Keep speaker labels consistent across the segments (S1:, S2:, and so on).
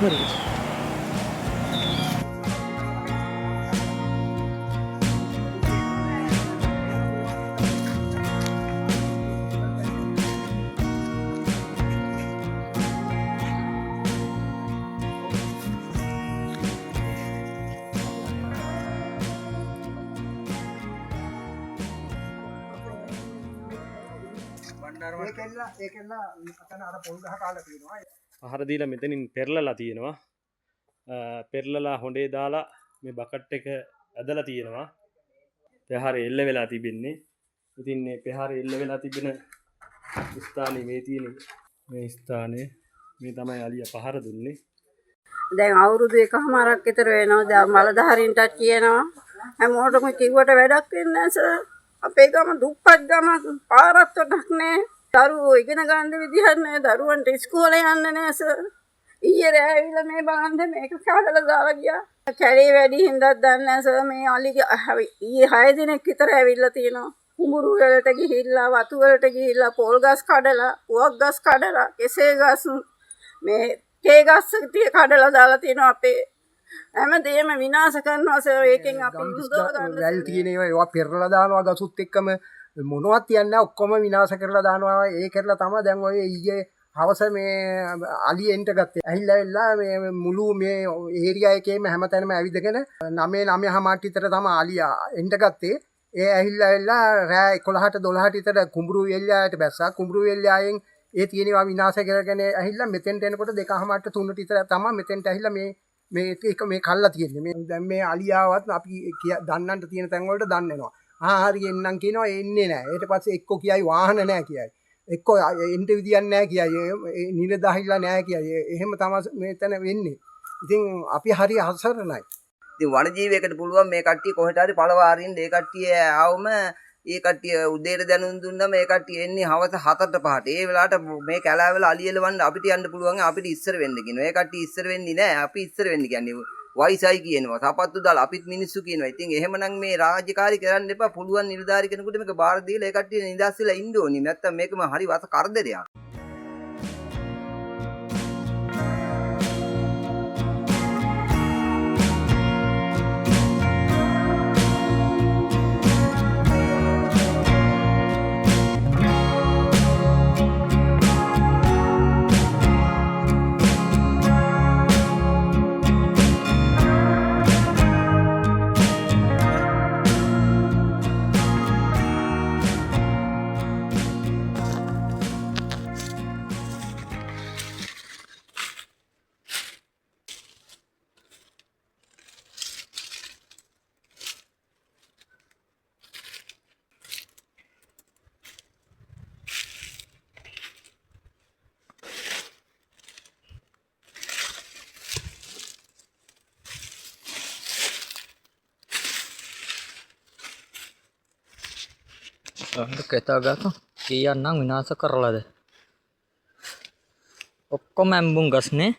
S1: හරි. ආහාර දීලා මෙතනින් පෙරලලා තියෙනවා. පෙරලලා හොඬේ දාලා මේ බකට් එක ඇදලා තියෙනවා. පෙහාරේ එල්ල වෙලා තිබෙන්නේ. ඉතින් මේ පෙහාරේ එල්ල වෙලා තිබෙන ස්ථානේ මේ තියෙන මේ ස්ථානේ මේ තමයි අලියා පහර දුන්නේ.
S2: දැන් අවුරුදු එකමාරක් විතර වෙනවා. දැන් මලධාරීන්ටත් කියනවා. හැමෝටම කිව්වට වැඩක් වෙන්නේ නැහැ සර්. අපේ ගම දුප්පත් ගම පාරත් නැහැ. දරුවෝ ඉගෙන ගන්න විදිහක් නැහැ. දරුවන්ට ඉස්කෝලේ යන්න නැහැ සර්. ඊයේ රෑ ඇවිල්ලා මේ බලන්න මේක කඩලා දාලා ගියා. කැලේ වැඩි හින්දා දන්නේ නැහැ සර්. මේ අලිගේ ඊයේ 6 දිනක් විතර ඇවිල්ලා තියෙනවා. කුඹුරු වලට ගිහිල්ලා වතු වලට ගිහිල්ලා පොල් ගස් කඩලා, පුවක් ගස් කඩලා, කෙසේ ගස් මේ තේ ගස් කඩලා දාලා තියෙනවා අපේ හැමදේම විනාශ කරනවා සර්. ඒකෙන් අපි උදව් ගන්න
S3: වැල් තියෙන ඒවා පෙරලා දානවා ගසුත් එක්කම මොනවත් තියන්නේ ඔක්කොම විනාශ කරලා දානවා. ඒ කරලා තමයි දැන් ඔය ඊයේ හවස මේ අලියෙන්ට ගත්තේ. ඇහිල්ලා මේ මුළු මේ ඒරියා එකේම හැමතැනම ඇවිදගෙන 9:09 විතර තමයි අලියා එන්ට ගත්තේ. ඒ ඇහිල්ලා රෑ 11ට 12ට විතර කුඹුරු වෙල්යායට බැස්සා. කුඹුරු වෙල්යායෙන් ඒ තියෙනවා විනාශ කරගෙන ඇහිල්ලා මෙතෙන්ට එනකොට 2:00ට 3ට විතර තමයි මෙතෙන්ට ඇහිල්ලා මේ කල්ලා තියෙන්නේ. මේ දැන් මේ අලියාවත් අපි දන්නන්ට තියෙන තැන් වලට දන්නවා. හරි එන්නම් කියනවා එන්නේ නැහැ. ඊට පස්සේ එක්ක කියයි වාහන නැහැ කියයි. එක්ක එන්ට විදියක් නැහැ කියයි. නිලදාහිලා නැහැ කියයි. එහෙම තමයි මෙතන වෙන්නේ. ඉතින් අපි හරි අසරණයි.
S4: ඉතින් වනජීවියකට පුළුවන් මේ කට්ටිය කොහෙට හරි පළවාරින්න ඒ කට්ටිය ආවම ඒ කට්ටිය උදේට දැනුම් දුන්නම ඒ කට්ටිය එන්නේ හවස 4ට 5ට. ඒ වෙලාවට මේ කැලෑවල අලියලවන්න අපිට යන්න පුළුවන් අපිට ඉස්සර වෙන්න කියනවා. ඒ කට්ටිය ඉස්සර වෙන්නේ නැහැ. අපි ඉස්සර වෙන්න කියන්නේ වයිසයි කියනවා. සපත්තු දාලා අපිත් මිනිස්සු කියනවා. ඉතින් එහෙමනම් මේ රාජකාරී කරන්න එපා. පුළුවන් නිලධාරි කෙනෙකුට මේක බාර දීලා ඒ කට්ටිය නිදහස් වෙලා ඉන්න ඕනේ. නැත්තම් මේකම හරි වස කරදරයක්.
S1: kita gak iya nang විනාශ කරලාද ඔක්කොම ඇම්බුම් ගස්නේ.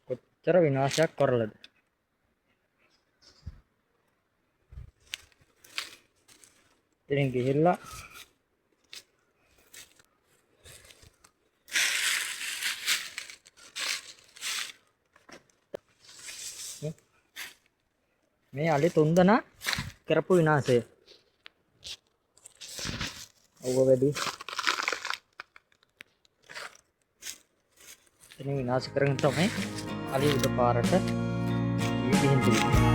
S1: කොච්චර විනාශයක් කරලාද. ඉතින් ගිහිල්ලා මේ අලි 3 දෙනා කරපු විනාශය ඔව වැඩි ඉතින් විනාශ කරගෙන තමයි අලි උඩ පාරට ගිහින් තිබෙන්නේ.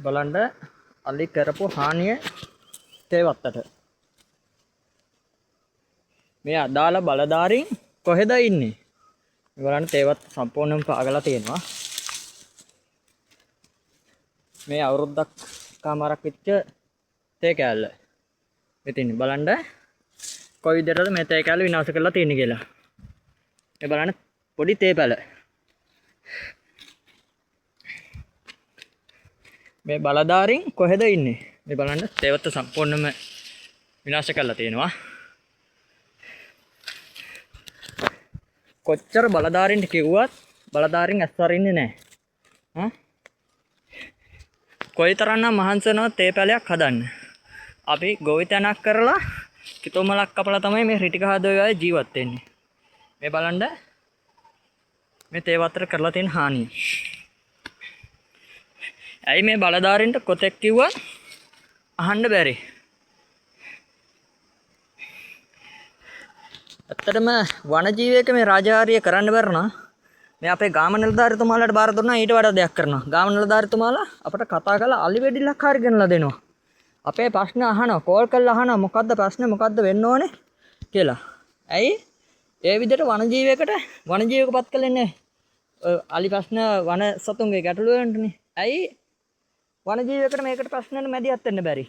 S1: බලන්න අලි කරපු හානිය තේවත්තට මේ අදාළ බලධාරීන් කොහෙද ඉන්නේ? බලන්න තේවත් සම්පූර්ණයෙන්ම පාගලා තියෙනවා. මේ අවුරුද්දක් කමාරක් විතර තේ කෑල්ල
S5: ඉතින් බලන්න කොයි විදිහටද මේ තේ කැල විනාශ කරලා තියෙන්නේ කියලා. මේ බලන්න පොඩි තේ පැල. මේ බලධාරීන් කොහෙද ඉන්නේ? මේ බලන්න තේවත්ත සම්පූර්ණයෙන්ම විනාශ කරලා තියෙනවා. කොච්චර බලධාරීන්ට කිව්වත් බලධාරීන් ඇස්සරින්නේ නැහැ. කොයිතරම්නම් මහන්සි වෙනවද තේ පැලයක් හදන්න. අපි ගොවිතැනක් කරලා කිතෝමලක් කපලා තමයි මේ රිටික හදෝය ජීවත් වෙන්නේ. මේ බලන්න මේ තේ වත්තර කරලා තියෙන හානිය. ඇයි මේ බලධාරීන්ට කොතෙක් කිව්වා අහන්න බැරි? ඇත්තටම වනජීවියක මේ රාජකාරිය කරන්න බැරනා මේ අපේ ගාම නිලධාරිතුමාලාට බාර දුන්නා ඊට වඩා දෙයක් කරනවා. ගාම නිලධාරිතුමාලා අපට කතා කරලා අලි වෙඩිල්ලක් හරි ගෙනලා දෙනවා. අපේ ප්‍රශ්න අහනවා, කෝල් කරලා අහනවා මොකද්ද ප්‍රශ්නේ, මොකද්ද වෙන්න ඕනේ කියලා. ඇයි? ඒ විදිහට වනජීවකපත් කළේ අලි ප්‍රශ්න වන සතුන්ගේ ගැටලුව වෙනටනේ. ඇයි? වනජීවයකට මේකට ප්‍රශ්නන මැදිහත් වෙන්න බැරි.